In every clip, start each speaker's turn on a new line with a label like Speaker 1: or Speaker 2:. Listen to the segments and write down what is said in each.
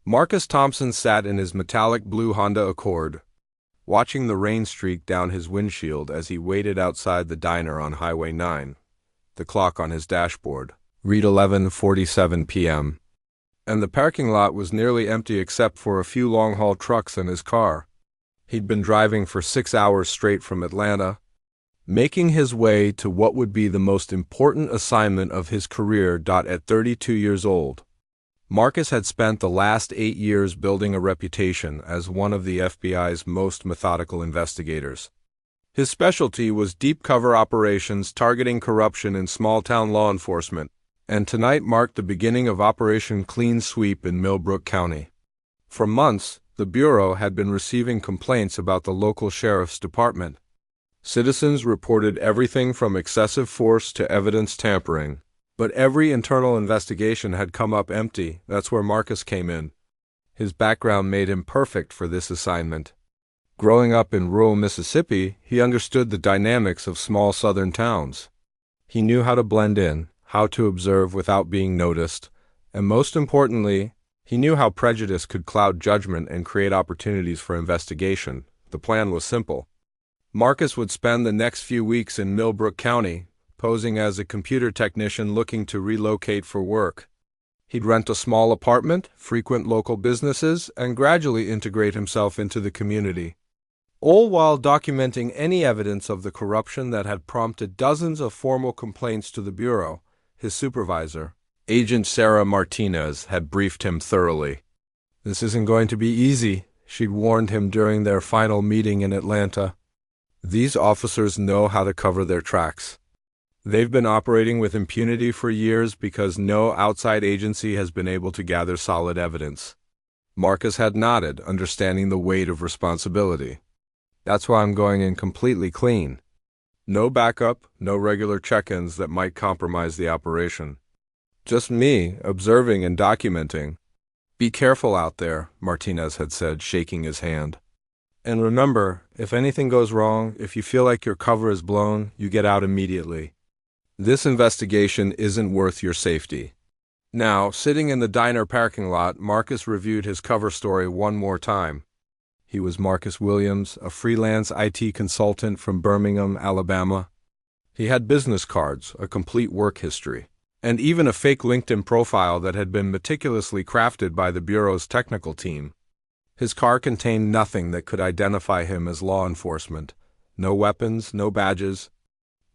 Speaker 1: Marcus Thompson sat in his metallic blue Honda Accord, watching the rain streak down his windshield as he waited outside the diner on Highway 9. The clock on his dashboard read 11:47 p.m., and the parking lot was nearly empty except for a few long-haul trucks and his car. He'd been driving for 6 hours straight from Atlanta, making his way to what would be the most important assignment of his career. At 32 years old, Marcus had spent the last 8 years building a reputation as one of the FBI's most methodical investigators. His specialty was deep cover operations targeting corruption in small-town law enforcement, and tonight marked the beginning of Operation Clean Sweep in Millbrook County. For months, the Bureau had been receiving complaints about the local sheriff's department. Citizens reported everything from excessive force to evidence tampering. But every internal investigation had come up empty. That's where Marcus came in. His background made him perfect for this assignment. Growing up in rural Mississippi, he understood the dynamics of small southern towns. He knew how to blend in, how to observe without being noticed, and most importantly, he knew how prejudice could cloud judgment and create opportunities for investigation. The plan was simple. Marcus would spend the next few weeks in Millbrook County, posing as a computer technician looking to relocate for work. He'd rent a small apartment, frequent local businesses, and gradually integrate himself into the community, all while documenting any evidence of the corruption that had prompted dozens of formal complaints to the Bureau. His supervisor, Agent Sarah Martinez, had briefed him thoroughly. "This isn't going to be easy," she'd warned him during their final meeting in Atlanta. "These officers know how to cover their tracks. They've been operating with impunity for years because no outside agency has been able to gather solid evidence." Marcus had nodded, understanding the weight of responsibility. "That's why I'm going in completely clean. No backup, no regular check-ins that might compromise the operation. Just me, observing and documenting." "Be careful out there," Martinez had said, shaking his hand. "And remember, if anything goes wrong, if you feel like your cover is blown, you get out immediately. This investigation isn't worth your safety." Now, sitting in the diner parking lot, Marcus reviewed his cover story one more time. He was Marcus Williams, a freelance IT consultant from Birmingham, Alabama. He had business cards, a complete work history, and even a fake LinkedIn profile that had been meticulously crafted by the Bureau's technical team. His car contained nothing that could identify him as law enforcement. No weapons, no badges,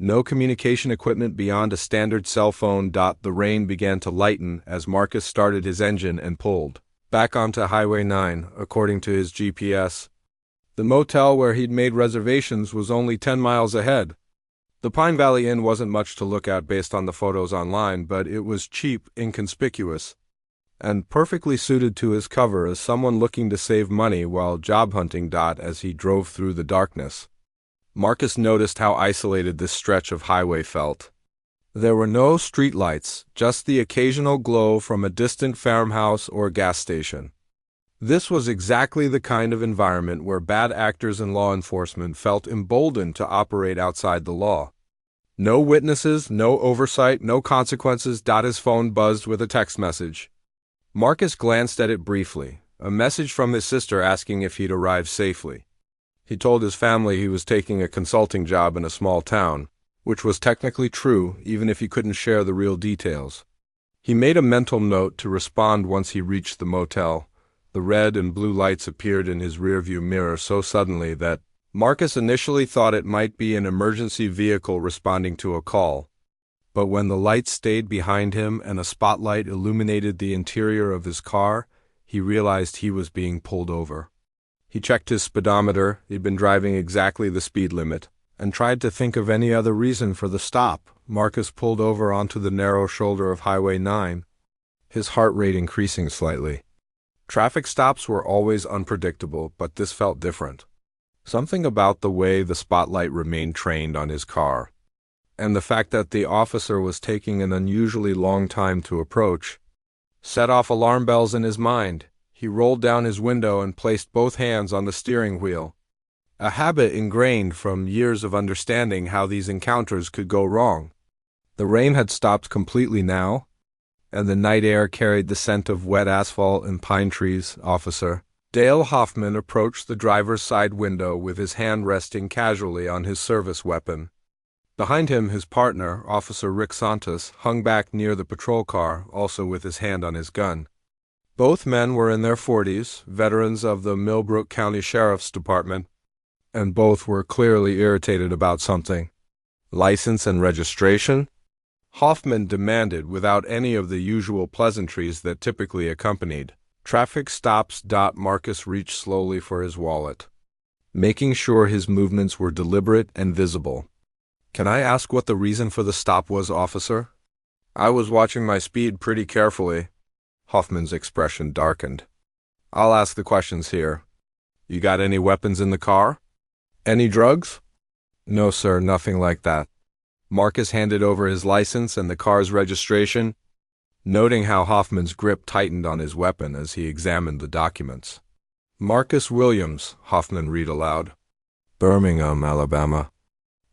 Speaker 1: no communication equipment beyond a standard cell phone. The rain began to lighten as Marcus started his engine and pulled back onto Highway 9, according to his GPS. The motel where he'd made reservations was only 10 miles ahead. The Pine Valley Inn wasn't much to look at based on the photos online, but it was cheap, inconspicuous, and perfectly suited to his cover as someone looking to save money while job hunting. As he drove through the darkness, Marcus noticed how isolated this stretch of highway felt. There were no streetlights, just the occasional glow from a distant farmhouse or gas station. This was exactly the kind of environment where bad actors in law enforcement felt emboldened to operate outside the law. No witnesses, no oversight, no consequences. His phone buzzed with a text message. Marcus glanced at it briefly, a message from his sister asking if he'd arrived safely. He told his family he was taking a consulting job in a small town, which was technically true even if he couldn't share the real details. He made a mental note to respond once he reached the motel. The red and blue lights appeared in his rearview mirror so suddenly that Marcus initially thought it might be an emergency vehicle responding to a call. But when the lights stayed behind him and a spotlight illuminated the interior of his car, he realized he was being pulled over. He checked his speedometer. He'd been driving exactly the speed limit, and tried to think of any other reason for the stop. Marcus pulled over onto the narrow shoulder of Highway 9, his heart rate increasing slightly. Traffic stops were always unpredictable, but this felt different. Something about the way the spotlight remained trained on his car, and the fact that the officer was taking an unusually long time to approach, set off alarm bells in his mind. He rolled down his window and placed both hands on the steering wheel, a habit ingrained from years of understanding how these encounters could go wrong. The rain had stopped completely now, and the night air carried the scent of wet asphalt and pine trees, officer. Dale Hoffman approached the driver's side window with his hand resting casually on his service weapon. Behind him, his partner, Officer Rick Santos, hung back near the patrol car, also with his hand on his gun. Both men were in their 40s, veterans of the Millbrook County Sheriff's Department, and both were clearly irritated about something. License and registration? Hoffman demanded without any of the usual pleasantries that typically accompanied. Traffic stops. Marcus reached slowly for his wallet, making sure his movements were deliberate and visible. Can I ask what the reason for the stop was, officer? I was watching my speed pretty carefully. Hoffman's expression darkened. I'll ask the questions here. You got any weapons in the car? Any drugs? No, sir, nothing like that. Marcus handed over his license and the car's registration, noting how Hoffman's grip tightened on his weapon as he examined the documents. Marcus Williams, Hoffman read aloud. Birmingham, Alabama.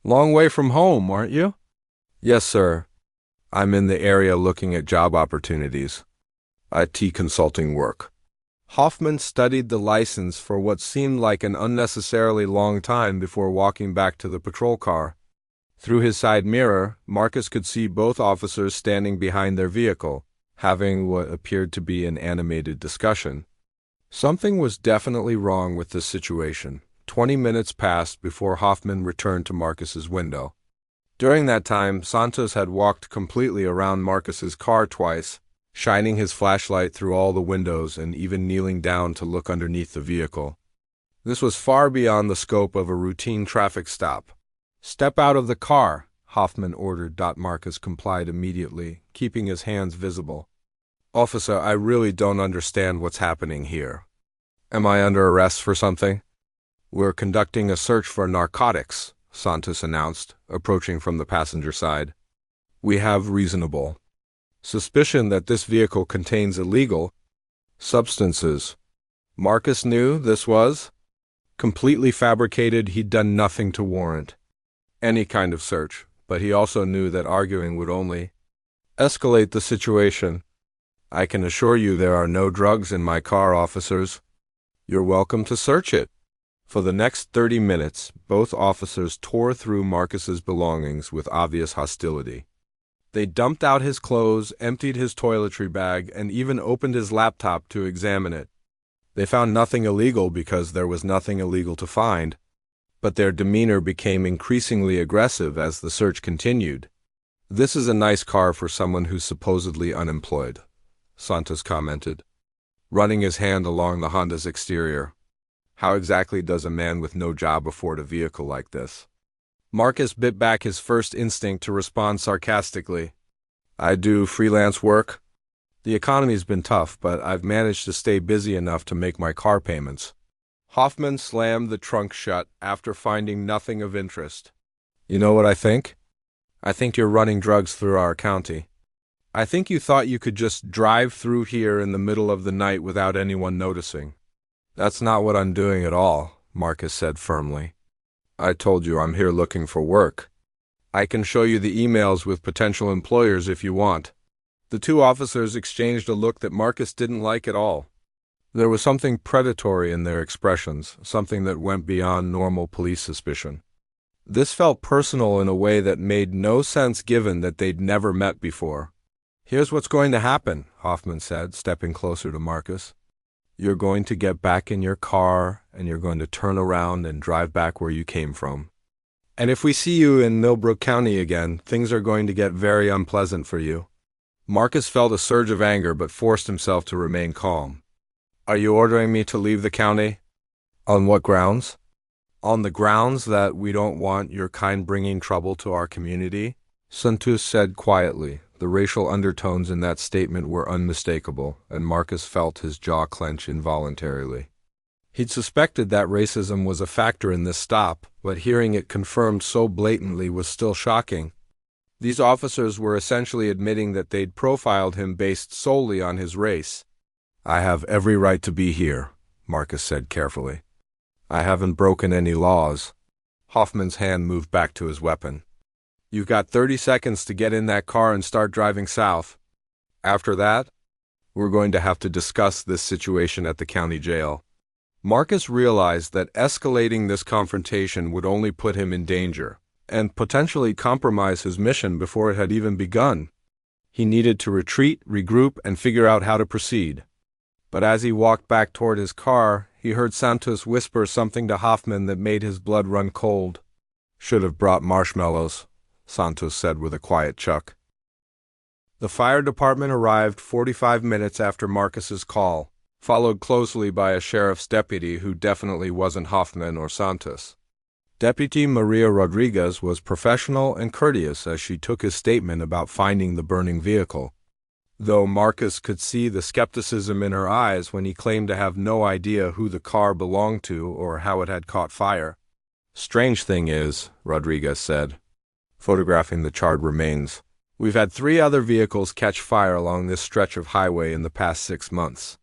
Speaker 1: Long way from home, aren't you? Yes, sir. I'm in the area looking at job opportunities. IT consulting work. Hoffman studied the license for what seemed like an unnecessarily long time before walking back to the patrol car. Through his side mirror, Marcus could see both officers standing behind their vehicle, having what appeared to be an animated discussion. Something was definitely wrong with this situation. 20 minutes passed before Hoffman returned to Marcus's window. During that time, Santos had walked completely around Marcus's car twice, shining his flashlight through all the windows and even kneeling down to look underneath the vehicle. This was far beyond the scope of a routine traffic stop. Step out of the car, Hoffman ordered. Marcus complied immediately, keeping his hands visible. Officer, I really don't understand what's happening here. Am I under arrest for something? We're conducting a search for narcotics, Santos announced, approaching from the passenger side. We have reasonable suspicion that this vehicle contains illegal substances. Marcus knew this was completely fabricated. He'd done nothing to warrant any kind of search, but he also knew that arguing would only escalate the situation. I can assure you there are no drugs in my car, officers. You're welcome to search it. For the next 30 minutes, both officers tore through Marcus's belongings with obvious hostility. They dumped out his clothes, emptied his toiletry bag, and even opened his laptop to examine it. They found nothing illegal because there was nothing illegal to find, but their demeanor became increasingly aggressive as the search continued. This is a nice car for someone who's supposedly unemployed, Santos commented, running his hand along the Honda's exterior. How exactly does a man with no job afford a vehicle like this? Marcus bit back his first instinct to respond sarcastically. I do freelance work. The economy's been tough, but I've managed to stay busy enough to make my car payments. Hoffman slammed the trunk shut after finding nothing of interest. You know what I think? I think you're running drugs through our county. I think you thought you could just drive through here in the middle of the night without anyone noticing. That's not what I'm doing at all, Marcus said firmly. I told you I'm here looking for work. I can show you the emails with potential employers if you want. The two officers exchanged a look that Marcus didn't like at all. There was something predatory in their expressions, something that went beyond normal police suspicion. This felt personal in a way that made no sense given that they'd never met before. Here's what's going to happen, Hoffman said, stepping closer to Marcus. You're going to get back in your car, and you're going to turn around and drive back where you came from. And if we see you in Millbrook County again, things are going to get very unpleasant for you. Marcus felt a surge of anger but forced himself to remain calm. Are you ordering me to leave the county? On what grounds? On the grounds that we don't want your kind bringing trouble to our community, Santos said quietly. The racial undertones in that statement were unmistakable, and Marcus felt his jaw clench involuntarily. He'd suspected that racism was a factor in this stop, but hearing it confirmed so blatantly was still shocking. These officers were essentially admitting that they'd profiled him based solely on his race. I have every right to be here, Marcus said carefully. I haven't broken any laws. Hoffman's hand moved back to his weapon. You've got 30 seconds to get in that car and start driving south. After that, we're going to have to discuss this situation at the county jail. Marcus realized that escalating this confrontation would only put him in danger and potentially compromise his mission before it had even begun. He needed to retreat, regroup, and figure out how to proceed. But as he walked back toward his car, he heard Santos whisper something to Hoffman that made his blood run cold. "Should have brought marshmallows," Santos said with a quiet chuck. The fire department arrived 45 minutes after Marcus's call, followed closely by a sheriff's deputy who definitely wasn't Hoffman or Santos. Deputy Maria Rodriguez was professional and courteous as she took his statement about finding the burning vehicle, though Marcus could see the skepticism in her eyes when he claimed to have no idea who the car belonged to or how it had caught fire. "Strange thing is," Rodriguez said, photographing the charred remains, "we've had 3 other vehicles catch fire along this stretch of highway in the past 6 months.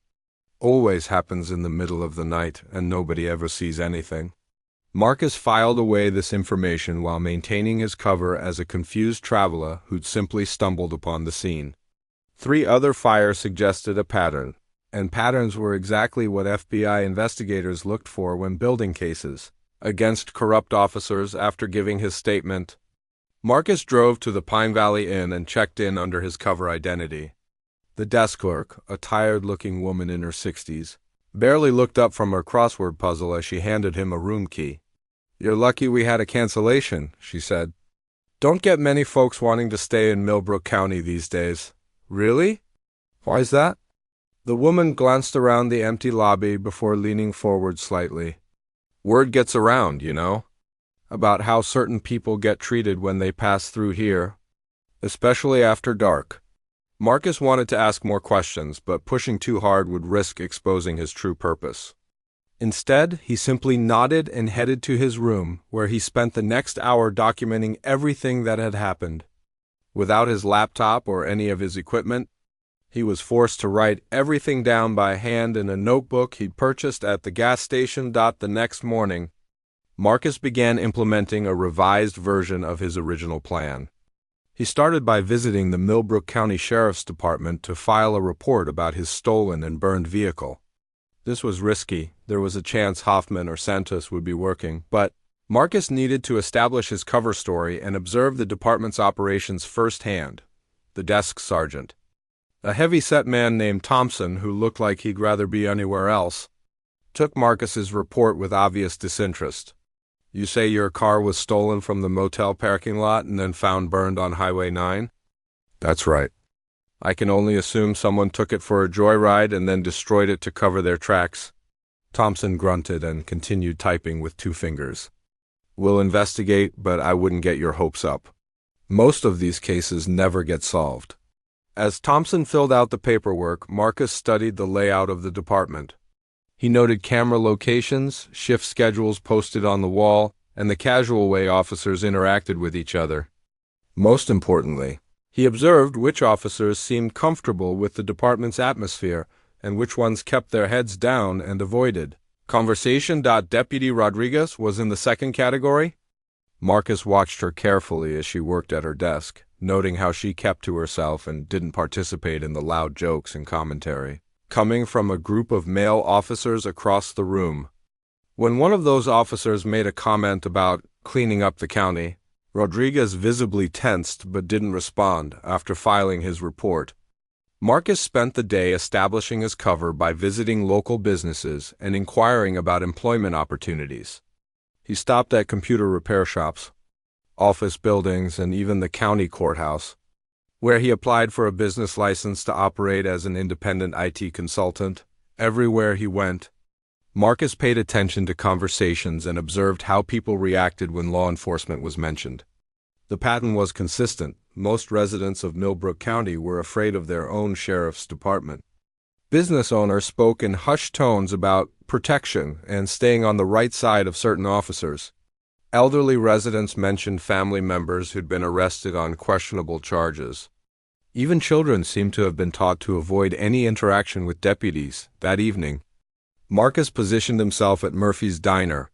Speaker 1: Always happens in the middle of the night, and nobody ever sees anything." Marcus filed away this information while maintaining his cover as a confused traveler who'd simply stumbled upon the scene. 3 other fires suggested a pattern, and patterns were exactly what FBI investigators looked for when building cases against corrupt officers. After giving his statement, Marcus drove to the Pine Valley Inn and checked in under his cover identity. The desk clerk, a tired-looking woman in her 60s, barely looked up from her crossword puzzle as she handed him a room key. "You're lucky we had a cancellation," she said. "Don't get many folks wanting to stay in Millbrook County these days." "Really? Why's that?" The woman glanced around the empty lobby before leaning forward slightly. "Word gets around, you know, about how certain people get treated when they pass through here, especially after dark." Marcus wanted to ask more questions, but pushing too hard would risk exposing his true purpose. Instead, he simply nodded and headed to his room, where he spent the next hour documenting everything that had happened. Without his laptop or any of his equipment, he was forced to write everything down by hand in a notebook he'd purchased at the gas station. The next morning, Marcus began implementing a revised version of his original plan. He started by visiting the Millbrook County Sheriff's Department to file a report about his stolen and burned vehicle. This was risky. There was a chance Hoffman or Santos would be working, but Marcus needed to establish his cover story and observe the department's operations firsthand. The desk sergeant, a heavy-set man named Thompson who looked like he'd rather be anywhere else, took Marcus's report with obvious disinterest. "You say your car was stolen from the motel parking lot and then found burned on Highway 9? "That's right. I can only assume someone took it for a joyride and then destroyed it to cover their tracks." Thompson grunted and continued typing with 2 fingers. "We'll investigate, but I wouldn't get your hopes up. Most of these cases never get solved." As Thompson filled out the paperwork, Marcus studied the layout of the department. He noted camera locations, shift schedules posted on the wall, and the casual way officers interacted with each other. Most importantly, he observed which officers seemed comfortable with the department's atmosphere and which ones kept their heads down and avoided conversation. Deputy Rodriguez was in the second category. Marcus watched her carefully as she worked at her desk, noting how she kept to herself and didn't participate in the loud jokes and commentary coming from a group of male officers across the room. When one of those officers made a comment about cleaning up the county, Rodriguez visibly tensed but didn't respond after filing his report. Marcus spent the day establishing his cover by visiting local businesses and inquiring about employment opportunities. He stopped at computer repair shops, office buildings, and even the county courthouse, where he applied for a business license to operate as an independent IT consultant. Everywhere he went, Marcus paid attention to conversations and observed how people reacted when law enforcement was mentioned. The pattern was consistent. Most residents of Millbrook County were afraid of their own sheriff's department. Business owners spoke in hushed tones about protection and staying on the right side of certain officers. Elderly residents mentioned family members who'd been arrested on questionable charges. Even children seemed to have been taught to avoid any interaction with deputies. That evening, Marcus positioned himself at Murphy's Diner,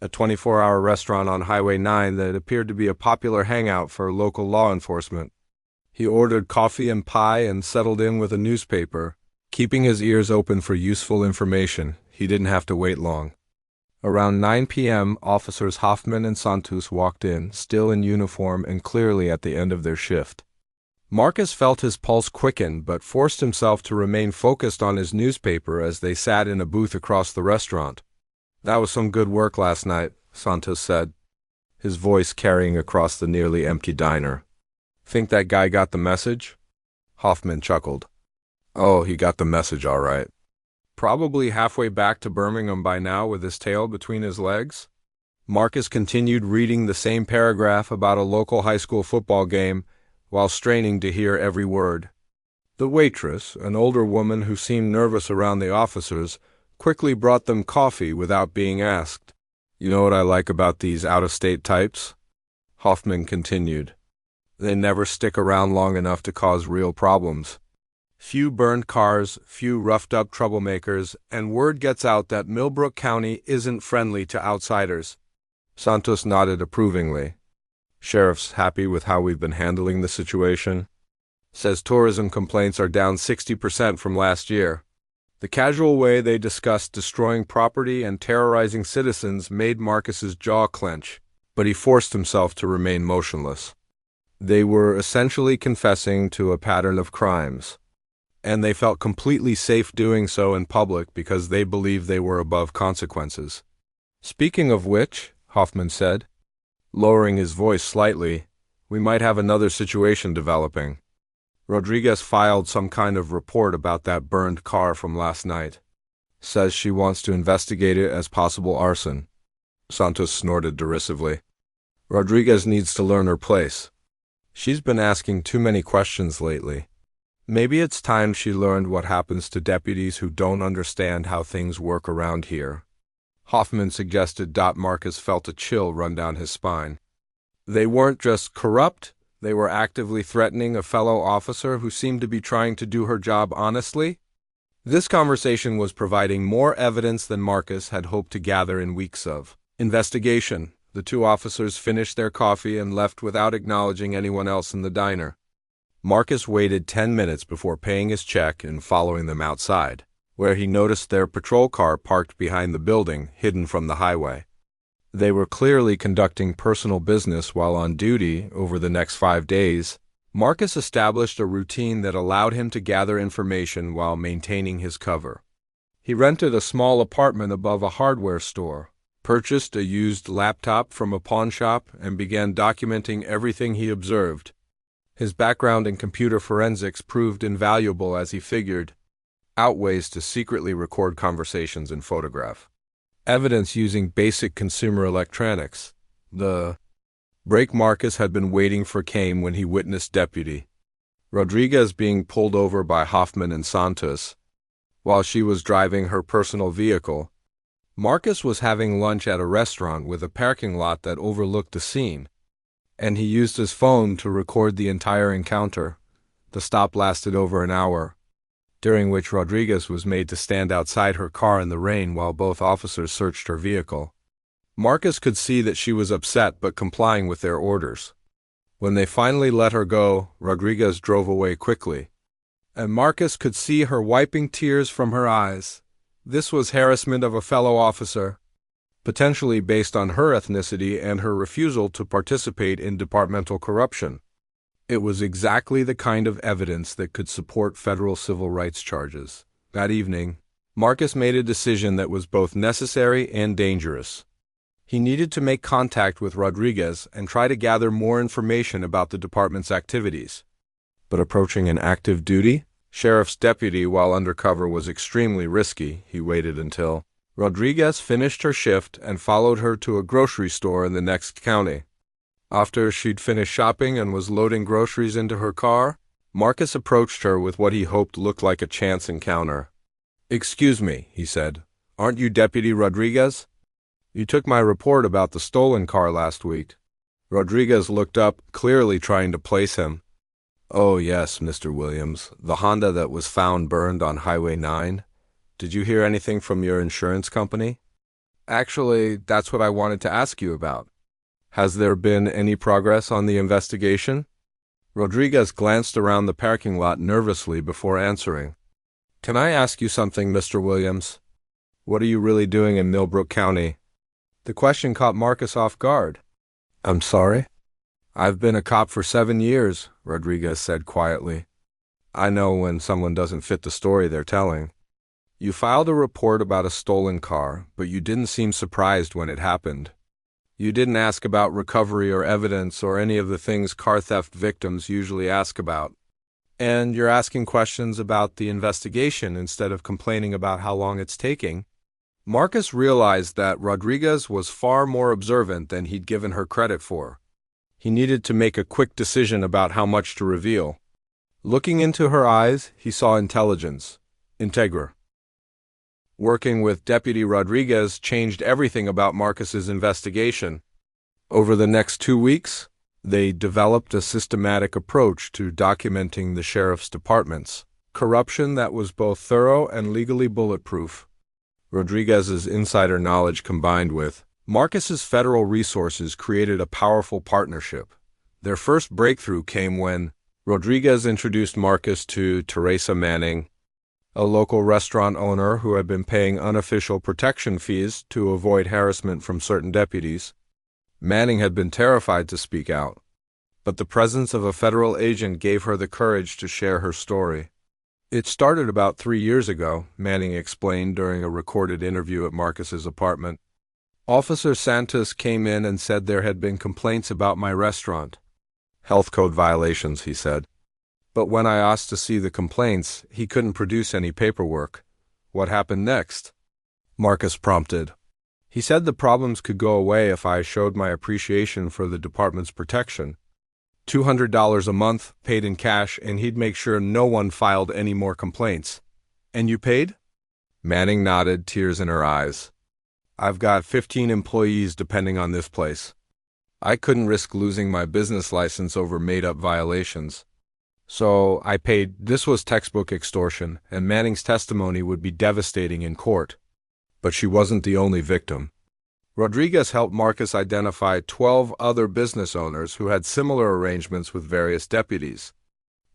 Speaker 1: a 24-hour restaurant on Highway 9 that appeared to be a popular hangout for local law enforcement. He ordered coffee and pie and settled in with a newspaper. Keeping his ears open for useful information, he didn't have to wait long. Around 9 p.m., Officers Hoffman and Santos walked in, still in uniform and clearly at the end of their shift. Marcus felt his pulse quicken but forced himself to remain focused on his newspaper as they sat in a booth across the restaurant. "That was some good work last night," Santos said, his voice carrying across the nearly empty diner. "Think that guy got the message?" Hoffman chuckled. "Oh, he got the message all right. Probably halfway back to Birmingham by now with his tail between his legs." Marcus continued reading the same paragraph about a local high school football game while straining to hear every word. The waitress, an older woman who seemed nervous around the officers, quickly brought them coffee without being asked. "You know what I like about these out-of-state types?" Hoffman continued. "They never stick around long enough to cause real problems. Few burned cars, few roughed-up troublemakers, and word gets out that Millbrook County isn't friendly to outsiders." Santos nodded approvingly. "Sheriff's happy with how we've been handling the situation. Says tourism complaints are down 60% from last year." The casual way they discussed destroying property and terrorizing citizens made Marcus's jaw clench, but he forced himself to remain motionless. They were essentially confessing to a pattern of crimes, and they felt completely safe doing so in public because they believed they were above consequences. "Speaking of which," Hoffman said, lowering his voice slightly, "we might have another situation developing. Rodriguez filed some kind of report about that burned car from last night. Says she wants to investigate it as possible arson." Santos snorted derisively. "Rodriguez needs to learn her place. She's been asking too many questions lately. Maybe it's time she learned what happens to deputies who don't understand how things work around here," Hoffman suggested. Marcus felt a chill run down his spine. They weren't just corrupt, they were actively threatening a fellow officer who seemed to be trying to do her job honestly. This conversation was providing more evidence than Marcus had hoped to gather in weeks of investigation. The two officers finished their coffee and left without acknowledging anyone else in the diner. Marcus waited 10 minutes before paying his check and following them outside, where he noticed their patrol car parked behind the building, hidden from the highway. They were clearly conducting personal business while on duty over the next 5 days. Marcus established a routine that allowed him to gather information while maintaining his cover. He rented a small apartment above a hardware store, purchased a used laptop from a pawn shop, and began documenting everything he observed. His background in computer forensics proved invaluable as he figured out ways to secretly record conversations and photograph evidence using basic consumer electronics. The break Marcus had been waiting for came when he witnessed Deputy Rodriguez being pulled over by Hoffman and Santos while she was driving her personal vehicle. Marcus was having lunch at a restaurant with a parking lot that overlooked the scene, and he used his phone to record the entire encounter. The stop lasted over an hour, during which Rodriguez was made to stand outside her car in the rain while both officers searched her vehicle. Marcus could see that she was upset but complying with their orders. When they finally let her go, Rodriguez drove away quickly, and Marcus could see her wiping tears from her eyes. This was harassment of a fellow officer, potentially based on her ethnicity and her refusal to participate in departmental corruption. It was exactly the kind of evidence that could support federal civil rights charges. That evening, Marcus made a decision that was both necessary and dangerous. He needed to make contact with Rodriguez and try to gather more information about the department's activities. But approaching an active duty sheriff's deputy while undercover was extremely risky. He waited until Rodriguez finished her shift and followed her to a grocery store in the next county. After she'd finished shopping and was loading groceries into her car, Marcus approached her with what he hoped looked like a chance encounter. "Excuse me," he said. "Aren't you Deputy Rodriguez? You took my report about the stolen car last week." Rodriguez looked up, clearly trying to place him. "Oh yes, Mr. Williams, the Honda that was found burned on Highway 9. Did you hear anything from your insurance company?" "Actually, that's what I wanted to ask you about. Has there been any progress on the investigation?" Rodriguez glanced around the parking lot nervously before answering. "Can I ask you something, Mr. Williams? What are you really doing in Millbrook County?" The question caught Marcus off guard. "I'm sorry?" "I've been a cop for 7 years," Rodriguez said quietly. "I know when someone doesn't fit the story they're telling. You filed a report about a stolen car, but you didn't seem surprised when it happened. You didn't ask about recovery or evidence or any of the things car theft victims usually ask about. And you're asking questions about the investigation instead of complaining about how long it's taking." Marcus realized that Rodriguez was far more observant than he'd given her credit for. He needed to make a quick decision about how much to reveal. Looking into her eyes, he saw intelligence. Integra. Working with Deputy Rodriguez changed everything about Marcus's investigation. Over the next 2 weeks, they developed a systematic approach to documenting the sheriff's departments, corruption that was both thorough and legally bulletproof. Rodriguez's insider knowledge combined with Marcus's federal resources created a powerful partnership. Their first breakthrough came when Rodriguez introduced Marcus to Teresa Manning, a local restaurant owner who had been paying unofficial protection fees to avoid harassment from certain deputies. Manning had been terrified to speak out, but the presence of a federal agent gave her the courage to share her story. "It started about 3 years ago," Manning explained during a recorded interview at Marcus's apartment. "Officer Santos came in and said there had been complaints about my restaurant. Health code violations, he said. But when I asked to see the complaints, he couldn't produce any paperwork. What happened next?" Marcus prompted. "He said the problems could go away if I showed my appreciation for the department's protection. $200 a month, paid in cash, and he'd make sure no one filed any more complaints." "And you paid?" Manning nodded, tears in her eyes. "I've got 15 employees depending on this place. I couldn't risk losing my business license over made-up violations. So I paid." This was textbook extortion, and Manning's testimony would be devastating in court. But she wasn't the only victim. Rodriguez helped Marcus identify 12 other business owners who had similar arrangements with various deputies.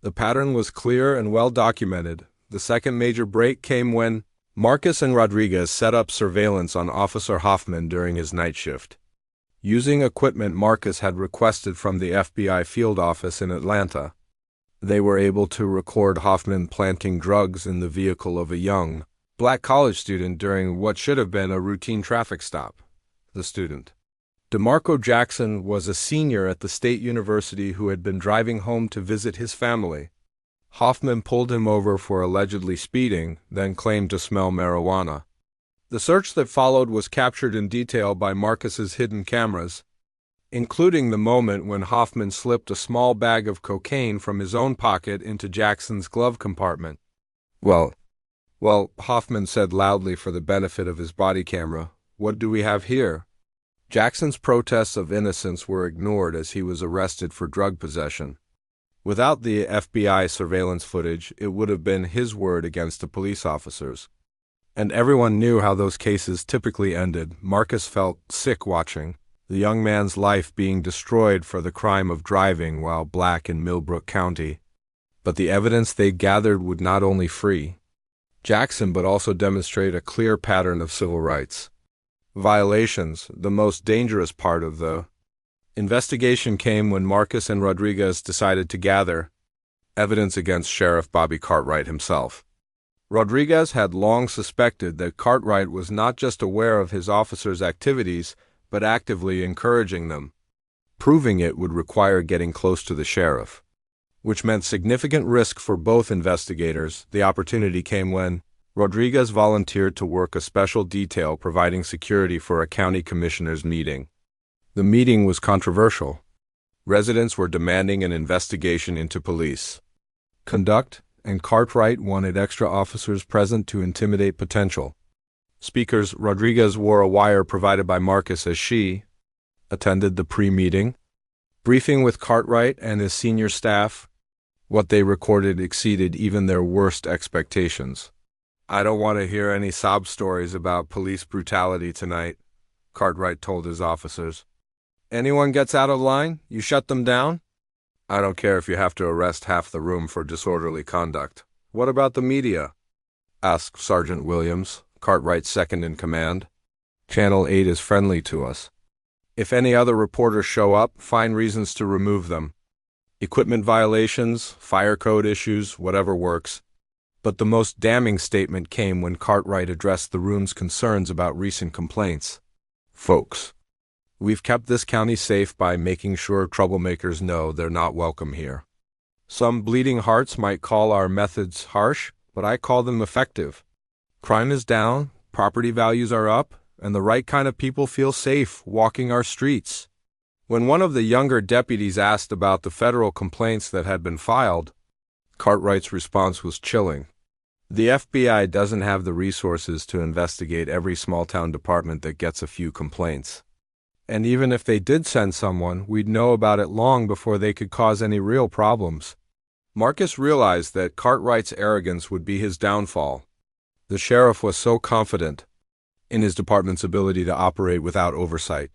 Speaker 1: The pattern was clear and well documented. The second major break came when Marcus and Rodriguez set up surveillance on Officer Hoffman during his night shift. Using equipment Marcus had requested from the FBI field office in Atlanta, they were able to record Hoffman planting drugs in the vehicle of a young, black college student during what should have been a routine traffic stop. The student, DeMarco Jackson, was a senior at the State University who had been driving home to visit his family. Hoffman pulled him over for allegedly speeding, then claimed to smell marijuana. The search that followed was captured in detail by Marcus's hidden cameras, including the moment when Hoffman slipped a small bag of cocaine from his own pocket into Jackson's glove compartment. Well, Hoffman said loudly for the benefit of his body camera, "What do we have here?" Jackson's protests of innocence were ignored as he was arrested for drug possession. Without the FBI surveillance footage, it would have been his word against the police officers. And everyone knew how those cases typically ended. Marcus felt sick watching the young man's life being destroyed for the crime of driving while black in Millbrook County. But the evidence they gathered would not only free Jackson but also demonstrate a clear pattern of civil rights violations. The most dangerous part of the investigation came when Marcus and Rodriguez decided to gather evidence against Sheriff Bobby Cartwright himself. Rodriguez had long suspected that Cartwright was not just aware of his officers' activities, but actively encouraging them. Proving it would require getting close to the sheriff, which meant significant risk for both investigators. The opportunity came when Rodriguez volunteered to work a special detail providing security for a county commissioner's meeting. The meeting was controversial. Residents were demanding an investigation into police conduct, and Cartwright wanted extra officers present to intimidate potential speakers. Rodriguez wore a wire provided by Marcus as she attended the pre-meeting briefing with Cartwright and his senior staff. What they recorded exceeded even their worst expectations. "I don't want to hear any sob stories about police brutality tonight," Cartwright told his officers. "Anyone gets out of line, you shut them down? I don't care if you have to arrest half the room for disorderly conduct. What about the media? Asked Sergeant Williams, Cartwright's second in command. Channel 8 is friendly to us. If any other reporters show up, find reasons to remove them. Equipment violations, fire code issues, whatever works. But the most damning statement came when Cartwright addressed the room's concerns about recent complaints. Folks, we've kept this county safe by making sure troublemakers know they're not welcome here. Some bleeding hearts might call our methods harsh, but I call them effective. Crime is down, property values are up, and the right kind of people feel safe walking our streets. When one of the younger deputies asked about the federal complaints that had been filed, Cartwright's response was chilling. The FBI doesn't have the resources to investigate every small-town department that gets a few complaints. And even if they did send someone, we'd know about it long before they could cause any real problems. Marcus realized that Cartwright's arrogance would be his downfall. The sheriff was so confident in his department's ability to operate without oversight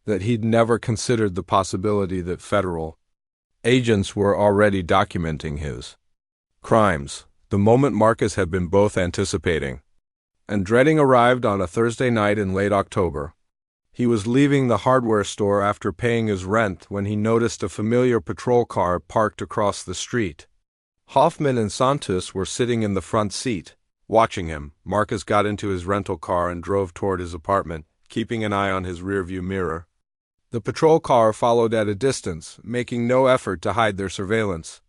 Speaker 1: that he'd never considered the possibility that federal agents were already documenting his crimes. The moment Marcus had been both anticipating and dreading arrived on a Thursday night in late October. He was leaving the hardware store after paying his rent when he noticed a familiar patrol car parked across the street. Hoffman and Santos were sitting in the front seat, watching him. Marcus got into his rental car and drove toward his apartment, keeping an eye on his rearview mirror. The patrol car followed at a distance, making no effort to hide their surveillance.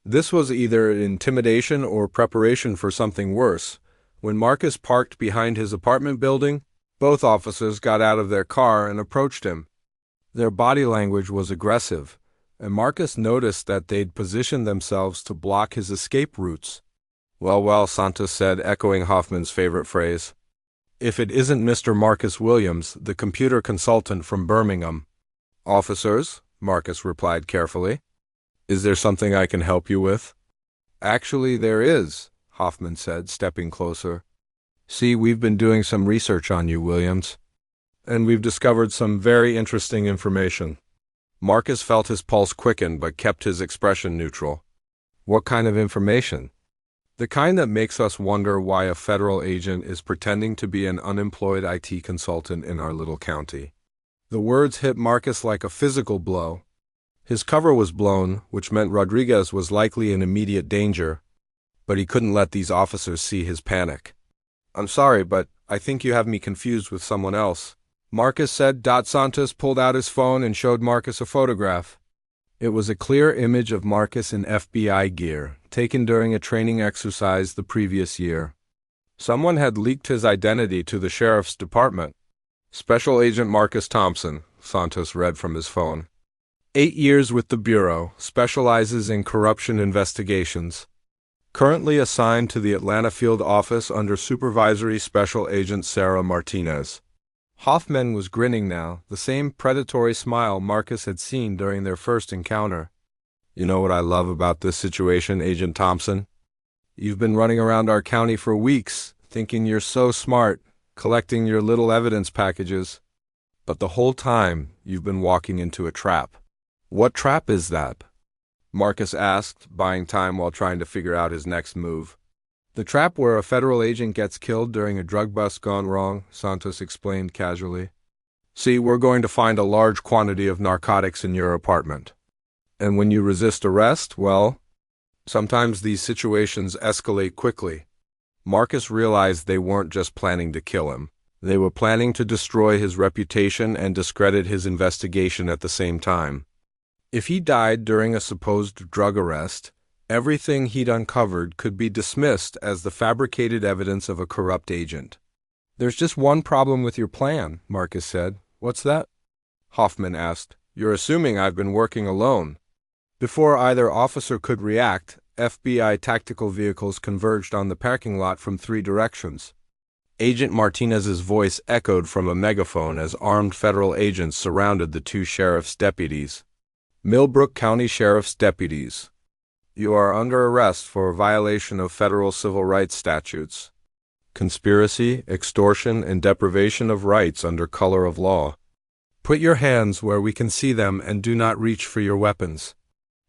Speaker 1: This was either intimidation or preparation for something worse. When Marcus parked behind his apartment building, both officers got out of their car and approached him. Their body language was aggressive, and Marcus noticed that they'd positioned themselves to block his escape routes. Well, well, Santos said, echoing Hoffman's favorite phrase. If it isn't Mr. Marcus Williams, the computer consultant from Birmingham. Officers, Marcus replied carefully. Is there something I can help you with? Actually, there is, Hoffman said, stepping closer. See, we've been doing some research on you, Williams, and we've discovered some very interesting information. Marcus felt his pulse quicken but kept his expression neutral. What kind of information? The kind that makes us wonder why a federal agent is pretending to be an unemployed IT consultant in our little county. The words hit Marcus like a physical blow. His cover was blown, which meant Rodriguez was likely in immediate danger, but he couldn't let these officers see his panic. I'm sorry, but I think you have me confused with someone else, Marcus said. Santos pulled out his phone and showed Marcus a photograph. It was a clear image of Marcus in FBI gear, taken during a training exercise the previous year. Someone had leaked his identity to the sheriff's department. Special Agent Marcus Thompson, Santos read from his phone. 8 years with the Bureau, specializes in corruption investigations. Currently assigned to the Atlanta Field Office under Supervisory Special Agent Sarah Martinez. Hoffman was grinning now, the same predatory smile Marcus had seen during their first encounter. You know what I love about this situation, Agent Thompson? You've been running around our county for weeks, thinking you're so smart, collecting your little evidence packages. But the whole time, you've been walking into a trap. What trap is that? Marcus asked, buying time while trying to figure out his next move. The trap where a federal agent gets killed during a drug bust gone wrong, Santos explained casually. See, we're going to find a large quantity of narcotics in your apartment. And when you resist arrest, well, sometimes these situations escalate quickly. Marcus realized they weren't just planning to kill him. They were planning to destroy his reputation and discredit his investigation at the same time. If he died during a supposed drug arrest, everything he'd uncovered could be dismissed as the fabricated evidence of a corrupt agent. There's just one problem with your plan, Marcus said. What's that? Hoffman asked. You're assuming I've been working alone. Before either officer could react, FBI tactical vehicles converged on the parking lot from 3 directions. Agent Martinez's voice echoed from a megaphone as armed federal agents surrounded the 2 sheriff's deputies. Millbrook County Sheriff's deputies. You are under arrest for violation of federal civil rights statutes. Conspiracy, extortion, and deprivation of rights under color of law. Put your hands where we can see them and do not reach for your weapons.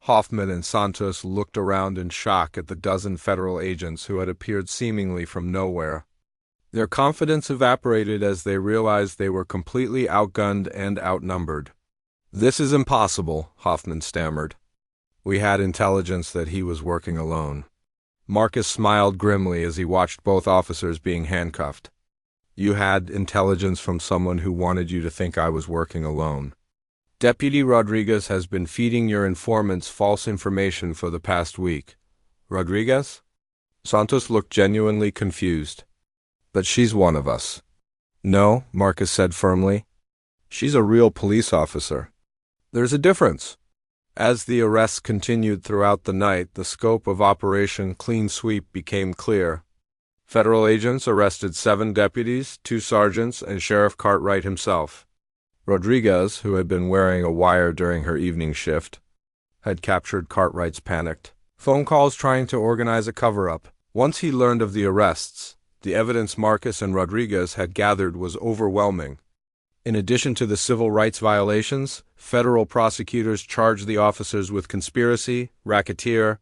Speaker 1: Hoffman and Santos looked around in shock at the dozen federal agents who had appeared seemingly from nowhere. Their confidence evaporated as they realized they were completely outgunned and outnumbered. "This is impossible," Hoffman stammered. "We had intelligence that he was working alone." Marcus smiled grimly as he watched both officers being handcuffed. "You had intelligence from someone who wanted you to think I was working alone. Deputy Rodriguez has been feeding your informants false information for the past week." "Rodriguez?" Santos looked genuinely confused. "But she's one of us." "No," Marcus said firmly. "She's a real police officer." "There's a difference." As the arrests continued throughout the night, the scope of Operation Clean Sweep became clear. Federal agents arrested 7 deputies, 2 sergeants, and Sheriff Cartwright himself. Rodriguez, who had been wearing a wire during her evening shift, had captured Cartwright's panicked phone calls trying to organize a cover-up. Once he learned of the arrests, the evidence Marcus and Rodriguez had gathered was overwhelming. In addition to the civil rights violations, federal prosecutors charged the officers with conspiracy, racketeer,